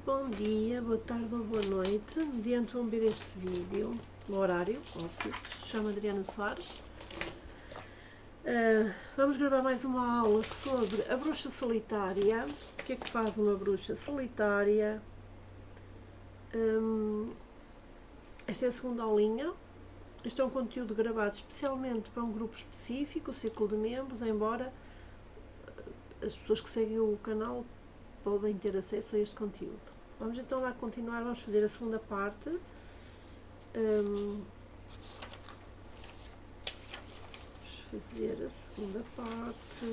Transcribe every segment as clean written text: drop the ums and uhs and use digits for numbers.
Bom dia, boa tarde ou boa noite. Mediante vão ver este vídeo, no horário, óbvio, se chama Adriana Soares. Vamos gravar mais uma aula sobre a bruxa solitária. O que é que faz uma bruxa solitária? Esta é a segunda aulinha. Este é um conteúdo gravado especialmente para um grupo específico, o Círculo de Membros, embora as pessoas que seguem o canal podem ter acesso a este conteúdo. Vamos então lá continuar, vamos fazer a segunda parte. Vamos fazer a segunda parte.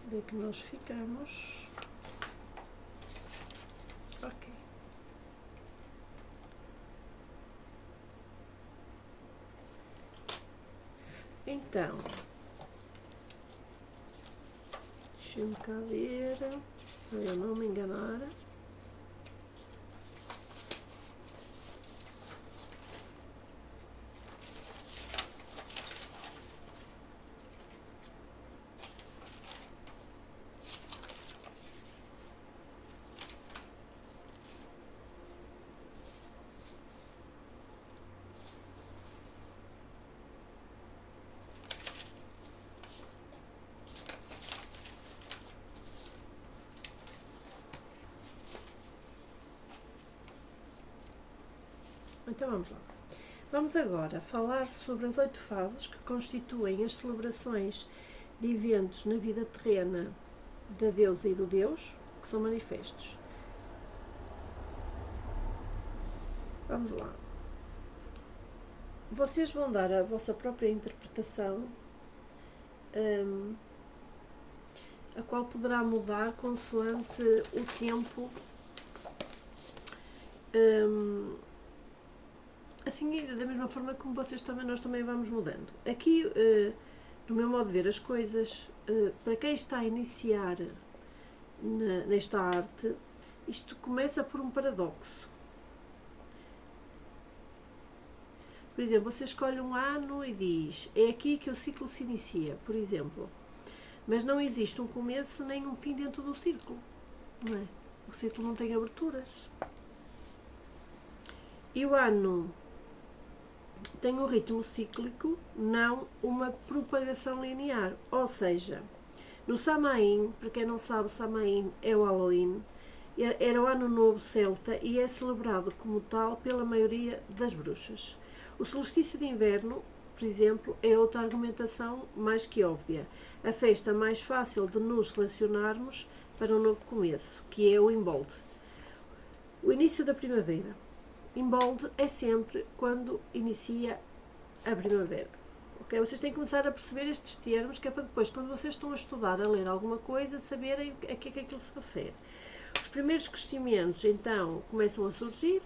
Onde é que nós ficamos? Ok. Então, deixa-me cá ver, para eu não me enganar. Então vamos lá. Vamos agora falar sobre as 8 fases que constituem as celebrações de eventos na vida terrena da deusa e do deus, que são manifestos. Vamos lá. Vocês vão dar a vossa própria interpretação, a qual poderá mudar consoante o tempo. Assim, da mesma forma como nós também vamos mudando. Aqui, do meu modo de ver as coisas, para quem está a iniciar nesta arte, isto começa por um paradoxo. Por exemplo, você escolhe um ano e diz, é aqui que o ciclo se inicia, por exemplo. Mas não existe um começo nem um fim dentro do círculo, não é? O círculo não tem aberturas. E o ano tem um ritmo cíclico, não uma propagação linear. Ou seja, no Samhain, para quem não sabe, o Samhain é o Halloween, era o ano novo celta e é celebrado como tal pela maioria das bruxas. O solstício de inverno, por exemplo, é outra argumentação mais que óbvia. A festa mais fácil de nos relacionarmos para um novo começo, que é o Imbolde. O início da primavera. Imbolde é sempre quando inicia a primavera. Okay? Vocês têm que começar a perceber estes termos, que é para depois, quando vocês estão a estudar, a ler alguma coisa, saberem a que é que aquilo se refere. Os primeiros crescimentos, então, começam a surgir.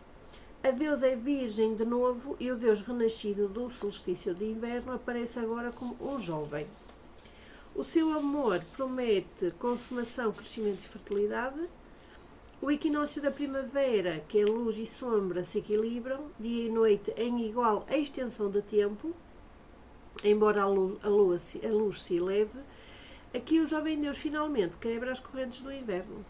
A deusa é virgem de novo e o deus renascido do solstício de inverno aparece agora como um jovem. O seu amor promete consumação, crescimento e fertilidade. O equinócio da primavera, que é luz e sombra, se equilibram, dia e noite em igual extensão de tempo, embora a luz se eleve. Aqui o jovem Deus finalmente quebra as correntes do inverno.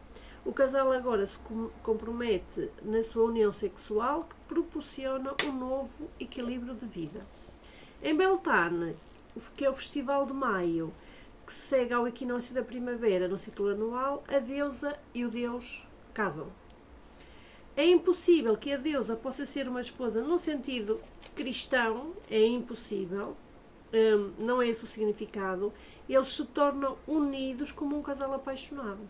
O casal agora se compromete na sua união sexual, que proporciona um novo equilíbrio de vida. Em Beltane, que é o festival de maio, que segue ao equinócio da primavera no ciclo anual, a deusa e o deus casam. É impossível que a deusa possa ser uma esposa no sentido cristão, é impossível, não é esse o significado. Eles se tornam unidos como um casal apaixonado,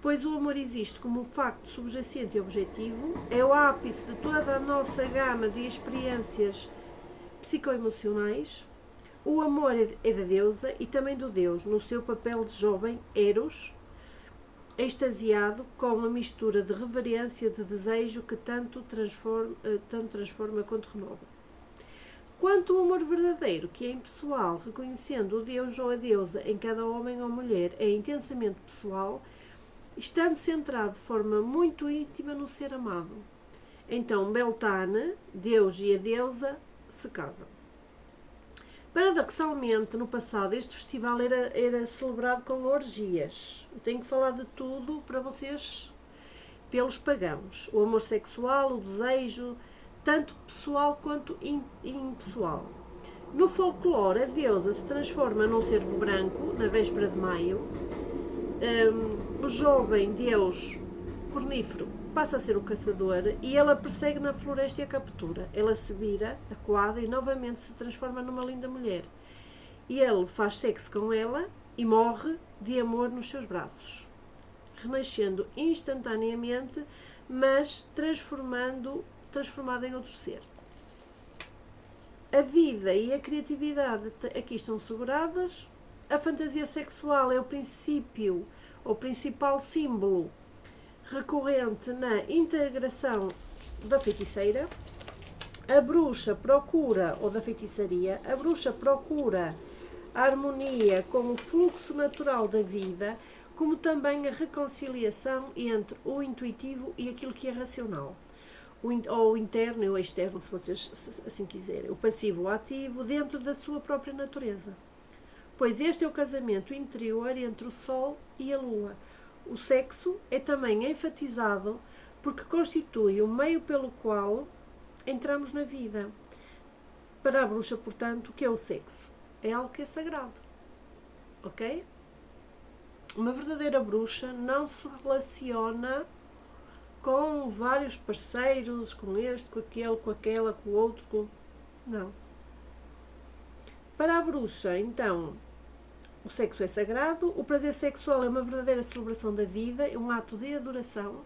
pois o amor existe como um facto subjacente e objetivo, é o ápice de toda a nossa gama de experiências psicoemocionais. O amor é da deusa e também do deus, no seu papel de jovem Eros, extasiado com a mistura de reverência, de desejo que tanto transforma quanto renova. Quanto ao amor verdadeiro, que é impessoal, reconhecendo o deus ou a deusa em cada homem ou mulher, é intensamente pessoal, estando centrado de forma muito íntima no ser amado. Então Beltane, Deus e a deusa, se casam. Paradoxalmente, no passado, este festival era celebrado com orgias. Eu tenho que falar de tudo para vocês, pelos pagãos. O amor sexual, o desejo, tanto pessoal quanto impessoal. No folclore, a deusa se transforma num cervo branco, na véspera de maio. O jovem deus cornífero passa a ser o caçador e ela persegue na floresta e a captura. Ela se vira, acuada, e novamente se transforma numa linda mulher. E ele faz sexo com ela e morre de amor nos seus braços, renascendo instantaneamente, mas transformada em outro ser. A vida e a criatividade aqui estão seguradas. A fantasia sexual é o princípio, o principal símbolo recorrente na integração da feiticeira. A bruxa procura, ou da feitiçaria, a bruxa procura a harmonia com o fluxo natural da vida, como também a reconciliação entre o intuitivo e aquilo que é racional. Ou o interno e o externo, se vocês assim quiserem. O passivo ou ativo dentro da sua própria natureza. Pois este é o casamento interior entre o Sol e a Lua. O sexo é também enfatizado porque constitui o meio pelo qual entramos na vida. Para a bruxa, portanto, o que é o sexo? É algo que é sagrado. Ok? Uma verdadeira bruxa não se relaciona com vários parceiros, com este, com aquele, com aquela, com o outro, não. Para a bruxa, então, o sexo é sagrado, o prazer sexual é uma verdadeira celebração da vida, é um ato de adoração,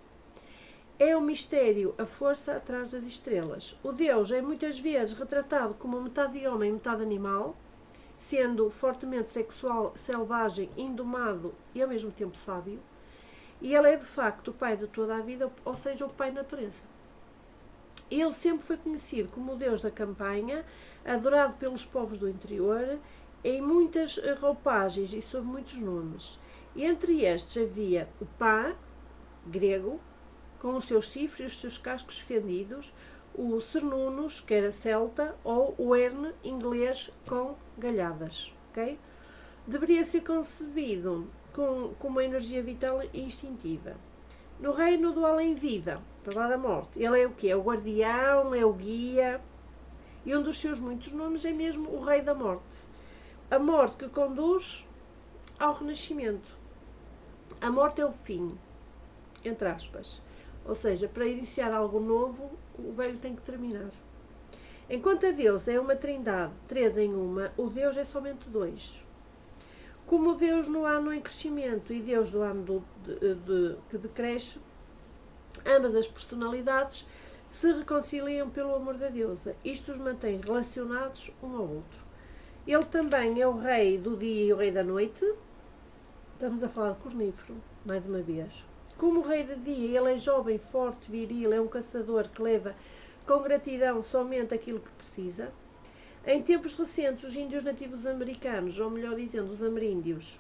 é um mistério, a força atrás das estrelas. O Deus é muitas vezes retratado como metade homem e metade animal, sendo fortemente sexual, selvagem, indomado e ao mesmo tempo sábio. E ele é de facto o pai de toda a vida, ou seja, o pai natureza. Ele sempre foi conhecido como o Deus da campanha, adorado pelos povos do interior, em muitas roupagens e sob muitos nomes. E entre estes havia o Pá, grego, com os seus chifres e os seus cascos fendidos, o Cernunnos, que era celta, ou o Erne, inglês, com galhadas. Okay? Deveria ser concebido com uma energia vital e instintiva. No reino do além-vida, para lá da morte, ele é o quê? É o guardião, é o guia, e um dos seus muitos nomes é mesmo o rei da morte. A morte que conduz ao renascimento. A morte é o fim, entre aspas. Ou seja, para iniciar algo novo, o velho tem que terminar. Enquanto a Deus é uma trindade, três em uma, o Deus é somente dois. Como Deus no ano em crescimento e Deus do ano que decresce, ambas as personalidades se reconciliam pelo amor da deusa. Isto os mantém relacionados um ao outro. Ele também é o rei do dia e o rei da noite. Estamos a falar de cornífero, mais uma vez. Como rei de dia, ele é jovem, forte, viril, é um caçador que leva com gratidão somente aquilo que precisa. Em tempos recentes, os índios nativos americanos, ou melhor dizendo, os ameríndios,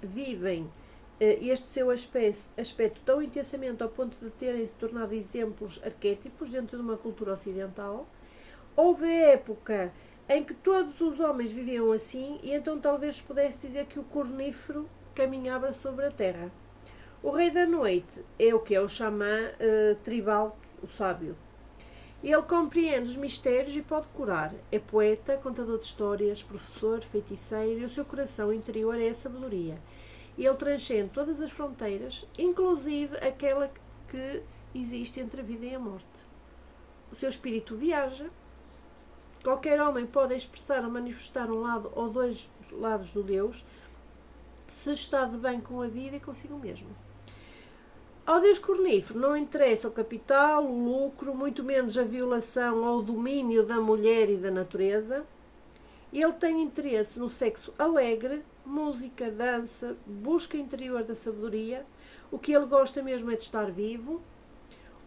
vivem este seu aspecto tão intensamente ao ponto de terem se tornado exemplos arquétipos dentro de uma cultura ocidental. Houve época em que todos os homens viviam assim, e então talvez pudesse dizer que o cornífero caminhava sobre a terra. O rei da noite é o que é o xamã tribal, o sábio. Ele compreende os mistérios e pode curar. É poeta, contador de histórias, professor, feiticeiro, e o seu coração interior é a sabedoria. Ele transcende todas as fronteiras, inclusive aquela que existe entre a vida e a morte. O seu espírito viaja. Qualquer homem pode expressar ou manifestar um lado ou dois lados do Deus, se está de bem com a vida e consigo mesmo. Ao Deus cornífero não interessa o capital, o lucro, muito menos a violação ou o domínio da mulher e da natureza. Ele tem interesse no sexo alegre, música, dança, busca interior da sabedoria. O que ele gosta mesmo é de estar vivo.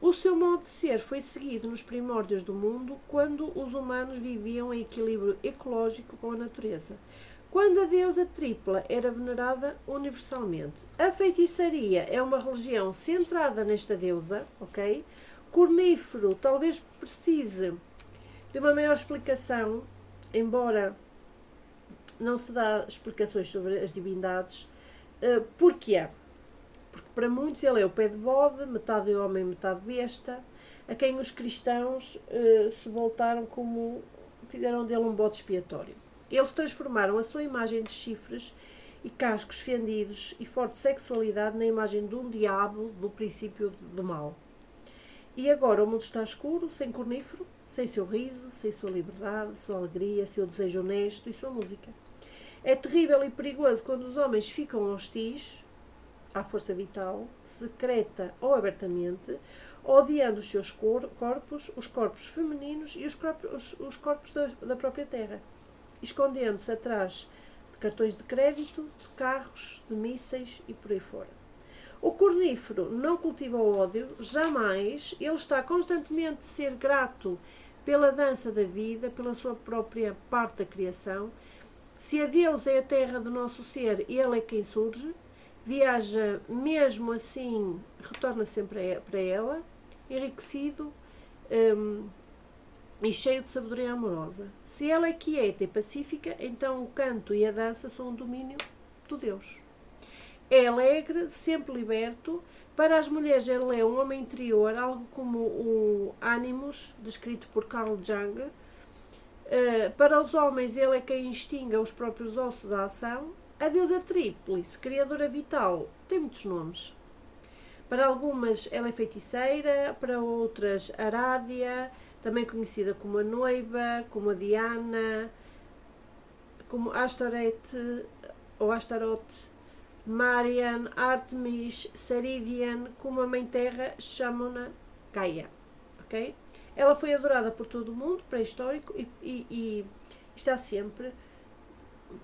O seu modo de ser foi seguido nos primórdios do mundo, quando os humanos viviam em equilíbrio ecológico com a natureza. Quando a deusa tripla era venerada universalmente. A feitiçaria é uma religião centrada nesta deusa, ok? cornífero talvez precise de uma maior explicação, embora não se dá explicações sobre as divindades. Porquê? Porque para muitos ele é o pé de bode, metade homem, metade besta, a quem os cristãos se voltaram como fizeram dele um bode expiatório. Eles transformaram a sua imagem de chifres e cascos fendidos e forte sexualidade na imagem de um diabo do princípio do mal. E agora o mundo está escuro, sem cornífero, sem seu riso, sem sua liberdade, sua alegria, seu desejo honesto e sua música. É terrível e perigoso quando os homens ficam hostis à força vital, secreta ou abertamente, odiando os seus corpos, os corpos femininos e os corpos da própria terra, escondendo-se atrás de cartões de crédito, de carros, de mísseis e por aí fora. O cornífero não cultiva o ódio, jamais. Ele está constantemente a ser grato pela dança da vida, pela sua própria parte da criação. Se a Deus é a terra do nosso ser, ele é quem surge. Viaja mesmo assim, retorna sempre para ela, enriquecido e cheio de sabedoria amorosa. Se ela é quieta e pacífica, então o canto e a dança são um domínio do Deus. É alegre, sempre liberto. Para as mulheres ele é um homem interior, algo como o Animus, descrito por Carl Jung. Para os homens ele é quem extinga os próprios ossos à ação. A deusa Tríplice, criadora vital, tem muitos nomes. Para algumas ela é feiticeira, para outras Arádia, também conhecida como a noiva, como a Diana, como Astorete ou Astarote, Marian, Artemis, Saridian, como a Mãe Terra, chamam-na Gaia. Okay? Ela foi adorada por todo o mundo, pré-histórico, e está sempre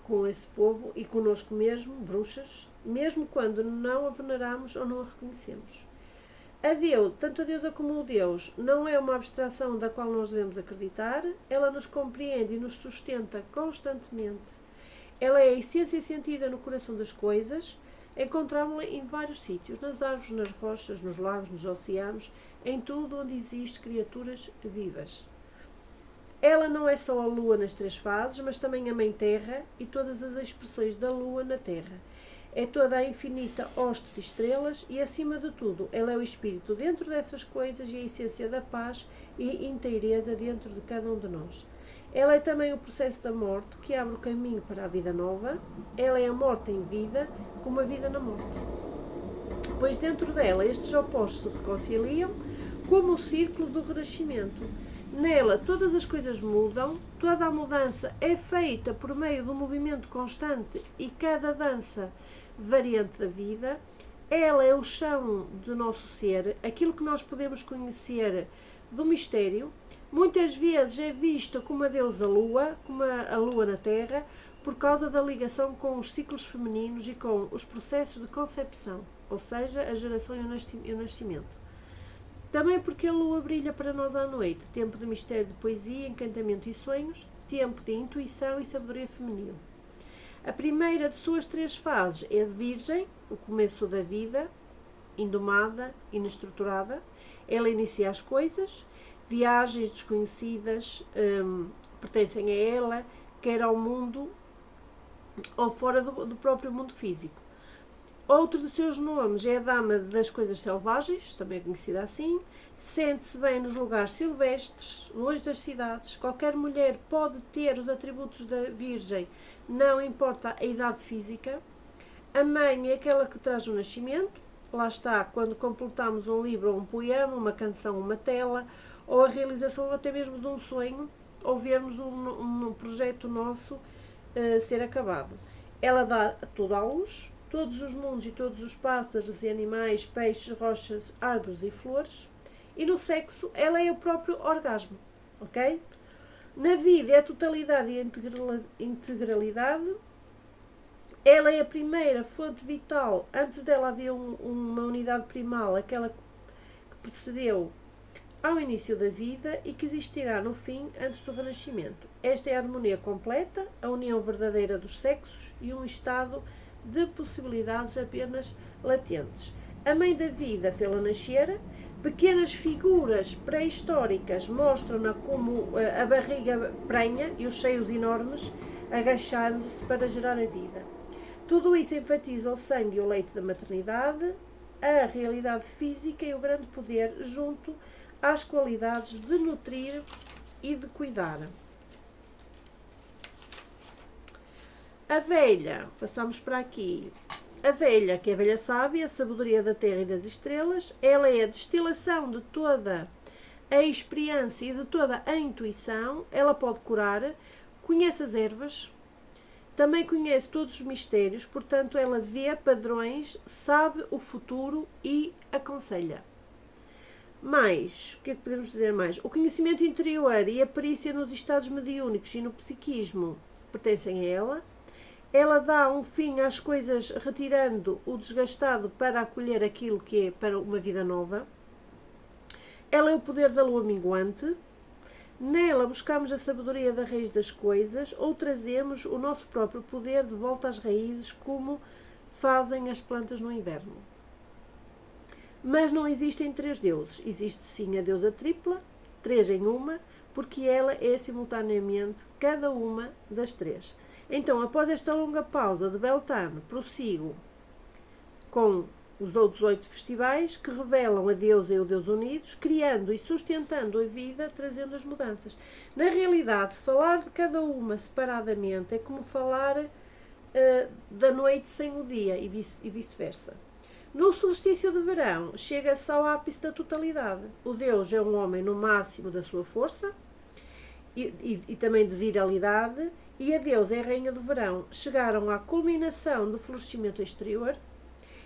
com esse povo e connosco mesmo, bruxas, mesmo quando não a veneramos ou não a reconhecemos. Tanto a deusa como o Deus não é uma abstração da qual nós devemos acreditar, ela nos compreende e nos sustenta constantemente. Ela é a essência sentida no coração das coisas, encontramos-la em vários sítios, nas árvores, nas rochas, nos lagos, nos oceanos, em tudo onde existem criaturas vivas. Ela não é só a lua nas 3 fases, mas também a Mãe Terra e todas as expressões da lua na Terra. É toda a infinita hoste de estrelas e, acima de tudo, ela é o espírito dentro dessas coisas e a essência da paz e inteireza dentro de cada um de nós. Ela é também o processo da morte que abre o caminho para a vida nova. Ela é a morte em vida, como a vida na morte. Pois dentro dela estes opostos se reconciliam, como o círculo do renascimento. Nela todas as coisas mudam, toda a mudança é feita por meio do movimento constante e cada dança variante da vida. Ela é o chão do nosso ser, aquilo que nós podemos conhecer do mistério. Muitas vezes é vista como a deusa Lua, como a Lua na Terra, por causa da ligação com os ciclos femininos e com os processos de concepção, ou seja, a geração e o nascimento. Também porque a Lua brilha para nós à noite, tempo de mistério, de poesia, encantamento e sonhos, tempo de intuição e sabedoria feminil. A primeira de suas 3 fases é de Virgem, o começo da vida, indomada, inestruturada. Ela inicia as coisas, viagens desconhecidas pertencem a ela, quer ao mundo ou fora do próprio mundo físico. Outro dos seus nomes é a Dama das Coisas Selvagens, também é conhecida assim. Sente-se bem nos lugares silvestres, longe das cidades. Qualquer mulher pode ter os atributos da Virgem, não importa a idade física. A Mãe é aquela que traz o nascimento. Lá está, quando completamos um livro ou um poema, uma canção, uma tela, ou a realização até mesmo de um sonho, ou vermos um projeto nosso ser acabado. Ela dá tudo à luz, todos os mundos e todos os pássaros e animais, peixes, rochas, árvores e flores. E no sexo, ela é o próprio orgasmo, ok? Na vida é a totalidade e a integralidade. Ela é a primeira fonte vital. Antes dela havia uma unidade primal, aquela que precedeu ao início da vida e que existirá no fim, antes do renascimento. Esta é a harmonia completa, a união verdadeira dos sexos e um estado de possibilidades apenas latentes. A mãe da vida fê-la nascer. Pequenas figuras pré-históricas mostram-na como a barriga prenha e os seios enormes, agachando-se para gerar a vida. Tudo isso enfatiza o sangue e o leite da maternidade, a realidade física e o grande poder junto às qualidades de nutrir e de cuidar. A velha, passamos para aqui. A velha, que é a velha sábia, a sabedoria da terra e das estrelas, ela é a destilação de toda a experiência e de toda a intuição, ela pode curar, conhece as ervas, também conhece todos os mistérios, portanto ela vê padrões, sabe o futuro e aconselha. Mais, o que é que podemos dizer mais? O conhecimento interior e a perícia nos estados mediúnicos e no psiquismo pertencem a ela. Ela dá um fim às coisas, retirando o desgastado para acolher aquilo que é para uma vida nova. Ela é o poder da lua minguante. Nela buscamos a sabedoria da raiz das coisas ou trazemos o nosso próprio poder de volta às raízes, como fazem as plantas no inverno. Mas não existem três deuses. Existe sim a deusa tripla, três em uma, porque ela é simultaneamente cada uma das três. Então, após esta longa pausa de Beltane, prossigo com os outros 8 festivais que revelam a deusa e o deus unidos, criando e sustentando a vida, trazendo as mudanças. Na realidade, falar de cada uma separadamente é como falar da noite sem o dia e vice-versa. No solstício de verão, chega-se ao ápice da totalidade. O deus é um homem no máximo da sua força e também de viralidade, e a deusa é a rainha do verão. Chegaram à culminação do florescimento exterior.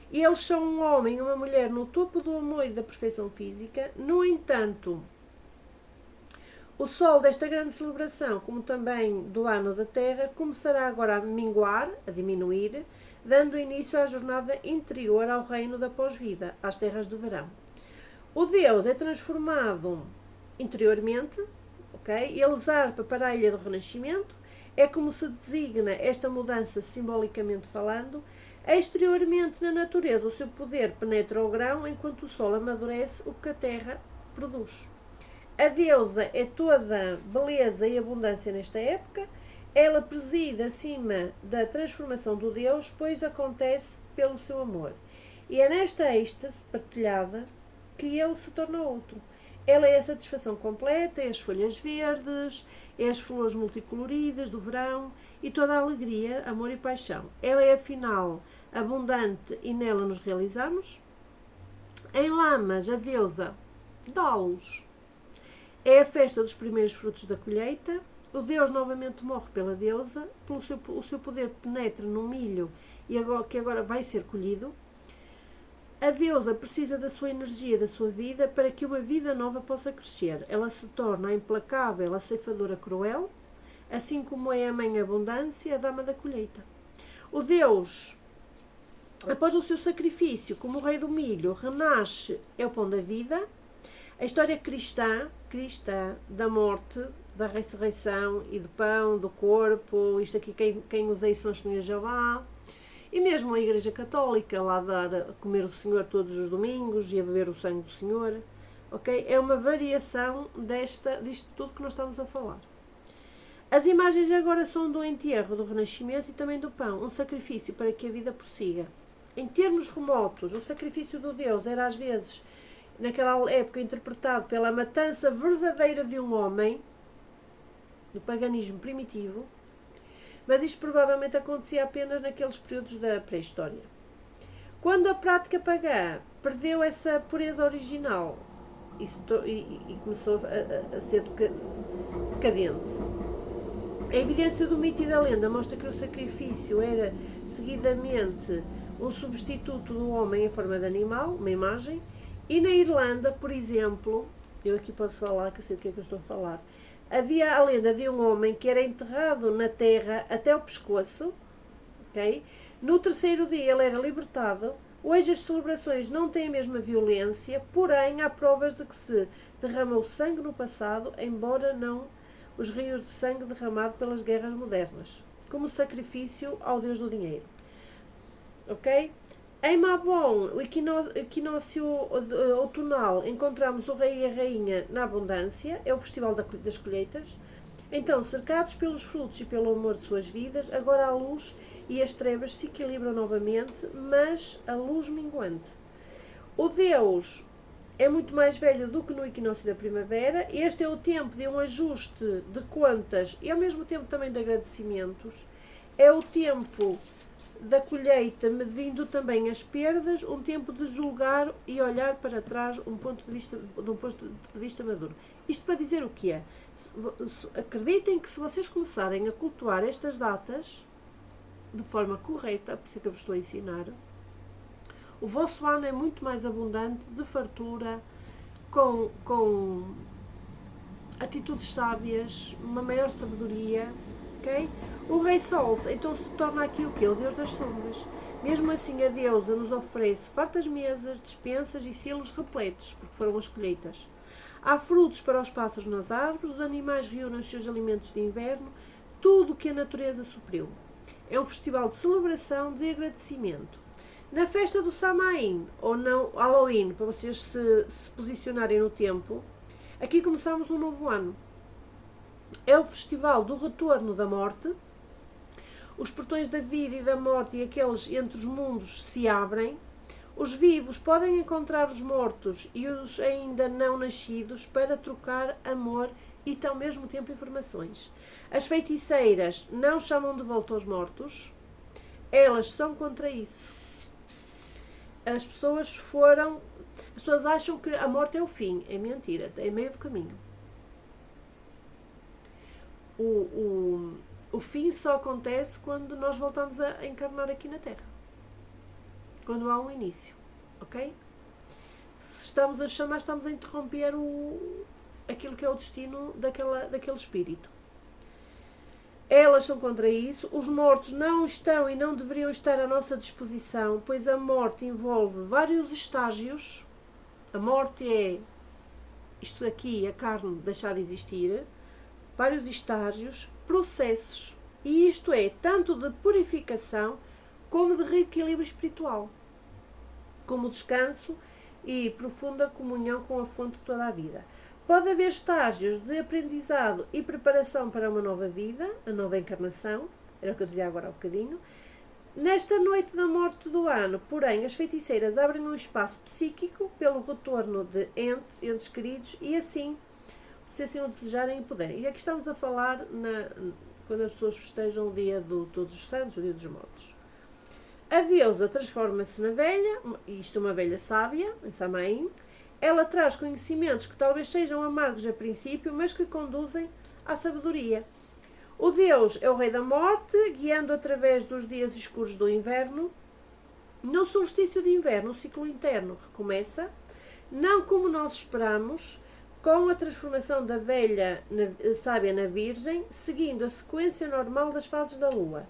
Eles são um homem e uma mulher no topo do amor e da perfeição física. No entanto, o sol desta grande celebração, como também do ano da Terra, começará agora a minguar, a diminuir, dando início à jornada interior ao reino da pós-vida, às terras de verão. O Deus é transformado interiormente, okay? Ele zarpa para a ilha do renascimento. É como se designa esta mudança simbolicamente falando. Exteriormente, na natureza, o seu poder penetra o grão, enquanto o sol amadurece o que a terra produz. A deusa é toda beleza e abundância nesta época. Ela preside acima da transformação do Deus, pois acontece pelo seu amor. E é nesta êxtase partilhada que ele se torna outro. Ela é a satisfação completa, é as folhas verdes, é as flores multicoloridas do verão e toda a alegria, amor e paixão. Ela é, afinal, abundante e nela nos realizamos. Em Lamas, a deusa dá-los. É a festa dos primeiros frutos da colheita. O Deus novamente morre pela deusa, o seu poder penetra no milho que agora vai ser colhido. A deusa precisa da sua energia, da sua vida, para que uma vida nova possa crescer. Ela se torna a implacável, a ceifadora cruel, assim como é a mãe abundância, a dama da colheita. O Deus, após o seu sacrifício como o rei do milho, renasce, é o pão da vida. A história cristã da morte, da ressurreição e do pão, do corpo, isto aqui quem usa isso são as senhoras de Jeová. E mesmo a Igreja Católica, lá dar a comer o Senhor todos os domingos e a beber o sangue do Senhor, ok? É uma variação disto tudo que nós estamos a falar. As imagens agora são do enterro, do renascimento e também do pão, um sacrifício para que a vida prossiga. Em termos remotos, o sacrifício do Deus era às vezes, naquela época, interpretado pela matança verdadeira de um homem, do paganismo primitivo, mas isto provavelmente acontecia apenas naqueles períodos da pré-história. Quando a prática pagã perdeu essa pureza original e começou a ser decadente, a evidência do mito e da lenda mostra que o sacrifício era seguidamente um substituto do homem em forma de animal, uma imagem, e na Irlanda, por exemplo, eu aqui posso falar, que eu sei do que é que eu estou a falar, havia a lenda de um homem que era enterrado na terra até o pescoço, ok? No terceiro dia ele era libertado. Hoje as celebrações não têm a mesma violência, porém há provas de que se derramou sangue no passado, embora não os rios de sangue derramado pelas guerras modernas, como sacrifício ao deus do dinheiro. Ok? Em Mabon, o equinócio outonal, encontramos o rei e a rainha na abundância, é o festival das colheitas. Então, cercados pelos frutos e pelo amor de suas vidas, agora a luz e as trevas se equilibram novamente, mas a luz minguante. O Deus é muito mais velho do que no equinócio da primavera. Este é o tempo de um ajuste de contas e ao mesmo tempo também de agradecimentos. É o tempo da colheita, medindo também as perdas, um tempo de julgar e olhar para trás de um ponto de vista maduro. Isto para dizer o que é? Acreditem que se vocês começarem a cultuar estas datas de forma correta, por isso é que eu vos estou a ensinar, o vosso ano é muito mais abundante, de fartura, com atitudes sábias, uma maior sabedoria, ok? O Rei Sol então se torna aqui o quê? O Deus das sombras. Mesmo assim, a deusa nos oferece fartas mesas, despensas e selos repletos, porque foram as colheitas. Há frutos para os pássaros nas árvores, os animais reúnem os seus alimentos de inverno, tudo o que a natureza supriu. É um festival de celebração, de agradecimento. Na festa do Samain, ou não Halloween, para vocês se posicionarem no tempo, aqui começamos um novo ano. É o festival do retorno da morte. Os portões da vida e da morte e aqueles entre os mundos se abrem. Os vivos podem encontrar os mortos e os ainda não nascidos para trocar amor e ao mesmo tempo informações. As feiticeiras não chamam de volta os mortos. Elas são contra isso. As pessoas acham que a morte é o fim. É mentira, é meio do caminho. O fim só acontece quando nós voltamos a encarnar aqui na Terra. Quando há um início, ok? Se estamos a chamar, estamos a interromper aquilo que é o destino daquele espírito. Elas são contra isso. Os mortos não estão e não deveriam estar à nossa disposição, pois a morte envolve vários estágios. A morte é isto aqui, a carne deixar de existir. Vários estágios, processos. E isto é tanto de purificação como de reequilíbrio espiritual. Como descanso e profunda comunhão com a fonte de toda a vida. Pode haver estágios de aprendizado e preparação para uma nova vida, a nova encarnação, era o que eu dizia agora há um bocadinho. Nesta noite da morte do ano, porém, as feiticeiras abrem um espaço psíquico pelo retorno de entes queridos e assim, se assim o desejarem e puderem. E aqui estamos a falar quando as pessoas festejam o dia de Todos os Santos, o dia dos mortos. A deusa transforma-se na velha, isto é uma velha sábia, em Samain. Ela traz conhecimentos que talvez sejam amargos a princípio, mas que conduzem à sabedoria. O Deus é o rei da morte, guiando através dos dias escuros do inverno. No solstício de inverno, o ciclo interno recomeça, não como nós esperamos, com a transformação da velha sábia na virgem, seguindo a sequência normal das fases da lua.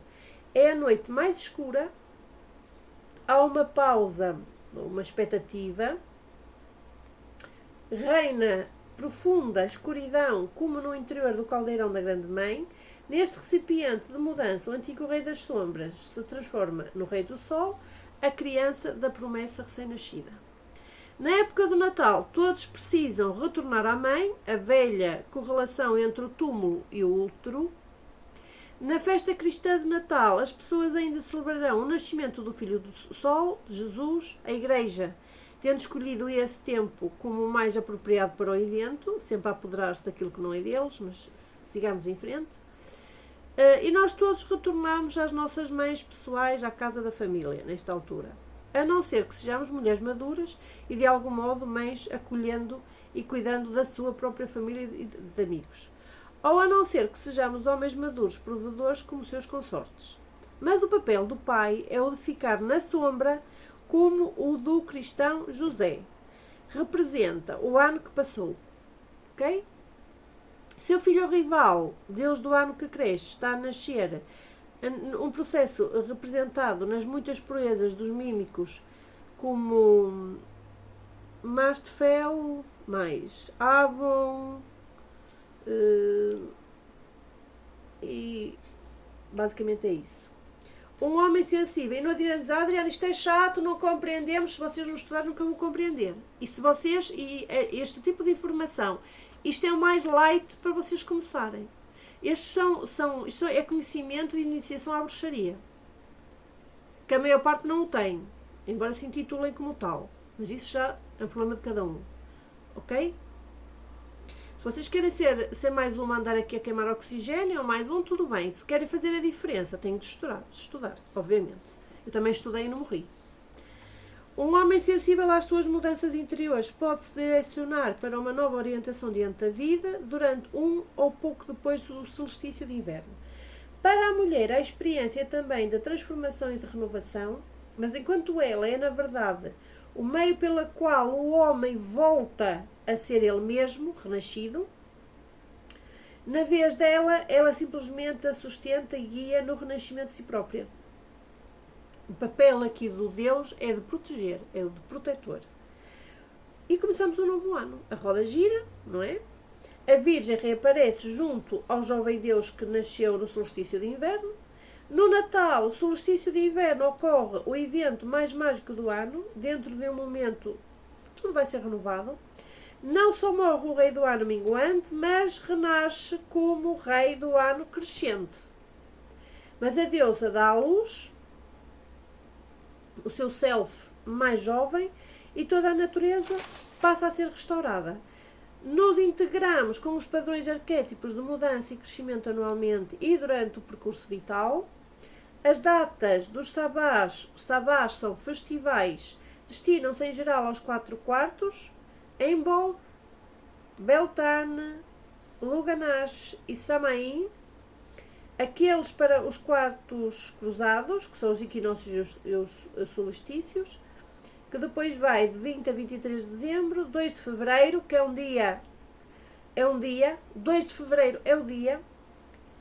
É a noite mais escura, há uma pausa, uma expectativa, reina profunda escuridão, como no interior do caldeirão da Grande Mãe. Neste recipiente de mudança, o antigo rei das sombras se transforma no rei do sol, a criança da promessa recém-nascida. Na época do Natal, todos precisam retornar à mãe, a velha correlação entre o túmulo e o útero. Na festa cristã de Natal, as pessoas ainda celebrarão o nascimento do Filho do Sol, de Jesus. A Igreja, tendo escolhido esse tempo como o mais apropriado para o evento, sempre a apoderar-se daquilo que não é deles, mas sigamos em frente. E nós todos retornamos às nossas mães pessoais, à casa da família, nesta altura. A não ser que sejamos mulheres maduras e, de algum modo, mães acolhendo e cuidando da sua própria família e de amigos. Ou a não ser que sejamos homens maduros, provedores como seus consortes. Mas o papel do pai é o de ficar na sombra, como o do cristão José. Representa o ano que passou. Ok? Seu filho rival, Deus do ano que cresce, está a nascer. Um processo representado nas muitas proezas dos mímicos, como Mastfel, mais Avon, e basicamente é isso. Um homem sensível, e não adianta dizer, Adriana, isto é chato, não compreendemos, se vocês não estudarem nunca vão compreender. E se vocês, este tipo de informação, isto é o mais light para vocês começarem. Isto é conhecimento de iniciação à bruxaria, que a maior parte não o tem, embora se intitulem como tal, mas isso já é um problema de cada um, ok? Se vocês querem ser mais um, andar aqui a queimar oxigênio, ou mais um, tudo bem. Se querem fazer a diferença, têm de estudar, obviamente. Eu também estudei e não morri. Um homem sensível às suas mudanças interiores pode-se direcionar para uma nova orientação diante da vida durante um ou pouco depois do solstício de inverno. Para a mulher, a experiência também da transformação e de renovação, mas enquanto ela é, na verdade, o meio pela qual o homem volta a ser ele mesmo, renascido, na vez dela, ela simplesmente a sustenta e guia no renascimento de si própria. O papel aqui do Deus é de proteger, é de protetor. E começamos um novo ano. A roda gira, não é? A Virgem reaparece junto ao jovem Deus que nasceu no solstício de inverno. No Natal, o solstício de inverno, ocorre o evento mais mágico do ano. Dentro de um momento, tudo vai ser renovado. Não só morre o rei do ano minguante, mas renasce como o rei do ano crescente. Mas a deusa dá à luz o seu self mais jovem e toda a natureza passa a ser restaurada. Nos integramos com os padrões arquétipos de mudança e crescimento anualmente e durante o percurso vital. As datas dos sabás são festivais, destinam-se em geral aos 4 quartos, Imbolg, Beltane, Luganash e Samain. Aqueles para os quartos cruzados, que são os equinócios e os solstícios, que depois vai de 20 a 23 de dezembro, 2 de fevereiro, que é um dia, 2 de fevereiro é o dia,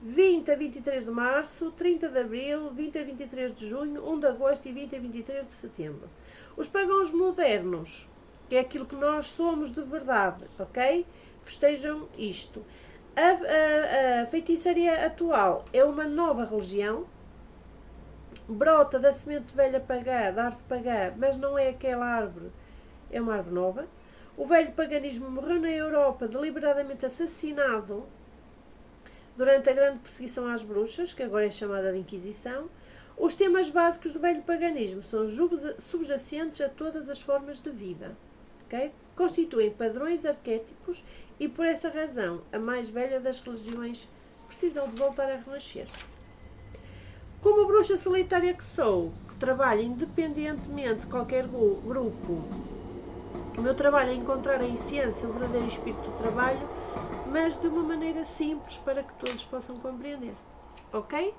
20 a 23 de março, 30 de abril, 20 a 23 de junho, 1 de agosto e 20 a 23 de setembro. Os pagãos modernos, que é aquilo que nós somos de verdade, ok? Festejam isto. A feitiçaria atual é uma nova religião, brota da semente velha pagã, da árvore pagã, mas não é aquela árvore, é uma árvore nova. O velho paganismo morreu na Europa, deliberadamente assassinado durante a grande perseguição às bruxas, que agora é chamada de Inquisição. Os temas básicos do velho paganismo são subjacentes a todas as formas de vida. Okay? Constituem padrões arquétipos e, por essa razão, a mais velha das religiões precisam de voltar a renascer. Como bruxa solitária que sou, que trabalha independentemente de qualquer grupo, o meu trabalho é encontrar a essência, o verdadeiro espírito do trabalho, mas de uma maneira simples para que todos possam compreender. Ok?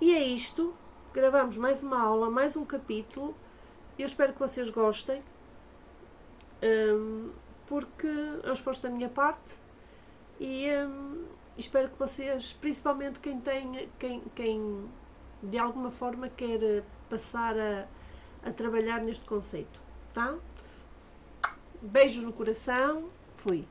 E é isto. Gravamos mais uma aula, mais um capítulo. Eu espero que vocês gostem. Porque é um esforço da minha parte e espero que vocês, principalmente quem de alguma forma quer passar a trabalhar neste conceito, tá? Beijos no coração, fui.